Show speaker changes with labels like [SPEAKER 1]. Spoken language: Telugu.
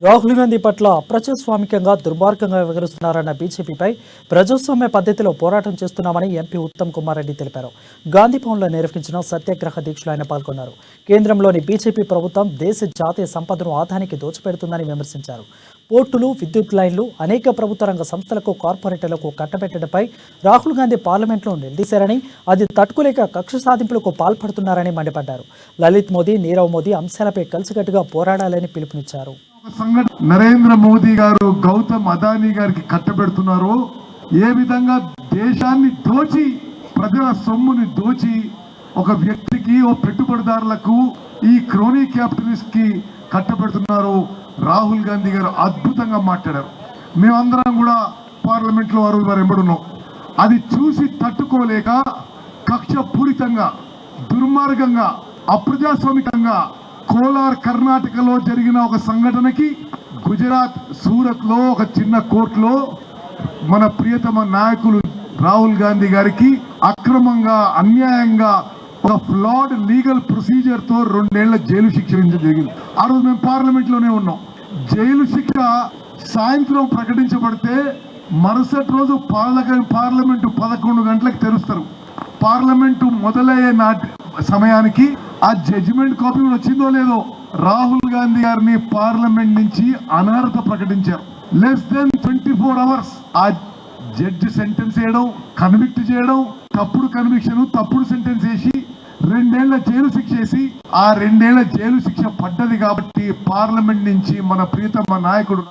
[SPEAKER 1] రాహుల్ గాంధీ పట్ల అప్రజాస్వామికంగా దుర్మార్గంగా వ్యవహరిస్తున్నారన్న బీజేపీపై ప్రజాస్వామ్య పద్ధతిలో పోరాటం చేస్తున్నామని ఎంపీ ఉత్తమ్ కుమార్ రెడ్డి తెలిపారు. గాంధీ భవన్లో నిర్వహించిన సత్యాగ్రహ దీక్షలో ఆయన పాల్గొన్నారు. కేంద్రంలోని బీజేపీ ప్రభుత్వం దేశ జాతీయ సంపదను ఆదానికి దోచిపెడుతుందని విమర్శించారు. పోర్టులు, విద్యుత్ లైన్లు అనేక ప్రభుత్వ రంగ సంస్థలకు, కార్పొరేటర్లకు కట్టబెట్టడంపై రాహుల్ గాంధీ పార్లమెంట్లో నిలదీశారని, అది తట్టుకోలేక కక్ష సాధింపులకు పాల్పడుతున్నారని మండిపడ్డారు. లలిత్ మోదీ, నీరవ్ మోదీ అంశాలపై కలిసికట్టుగా పోరాడాలని పిలుపునిచ్చారు.
[SPEAKER 2] నరేంద్ర మోదీ గారు గౌతమ్ అదానీ గారికి కట్టబెడుతున్నారు. ఏ విధంగా దేశాన్ని దోచి, ప్రజల సొమ్ముని దోచి ఒక వ్యక్తికి, ఓ పెట్టుబడిదారులకు, ఈ క్రోనీ క్యాపిటలిస్ట్ కి కట్టబెడుతున్నారు. రాహుల్ గాంధీ గారు అద్భుతంగా మాట్లాడారు. మేమందరం కూడా పార్లమెంట్ లో వారు ఎంబడున్నాం. అది చూసి తట్టుకోలేక కక్షపూరితంగా, దుర్మార్గంగా, అప్రజాస్వామికంగా కోలార్ కర్ణాటకలో జరిగిన ఒక సంఘటనకి, గుజరాత్ సూరత్ లో ఒక చిన్న కోర్టులో మన ప్రియతమ నాయకులు రాహుల్ గాంధీ గారికి అక్రమంగా, అన్యాయంగా ఒక ఫ్లాడ్ లీగల్ ప్రొసీజర్ తో 2 ఏళ్ల జైలు శిక్ష జరిగింది. ఆ రోజు మేము పార్లమెంట్ లోనే ఉన్నాం. జైలు శిక్ష సాయంత్రం ప్రకటించబడితే మరుసటి రోజు పార్లమెంటు 11 గంటలకు తెరుస్తారు. పార్లమెంటు మొదలయ్యే సమయానికి ఆ జడ్జిమెంట్ కాపీ కూడా వచ్చిందో లేదో, రాహుల్ గాంధీ గారిని పార్లమెంట్ నుంచి అనర్హత ప్రకటించారు. లెస్ దెన్ 24 అవర్స్ ఆ జడ్జి సెంటెన్స్ చేయడం, కన్విక్ట్ చేయడం, తప్పుడు కన్విక్షన్, తప్పుడు సెంటెన్స్ వేసి 2 ఏళ్ల జైలు శిక్ష వేసి, ఆ 2 ఏళ్ల జైలు శిక్ష పడ్డది కాబట్టి పార్లమెంట్ నుంచి మన ప్రియతమ నాయకుడు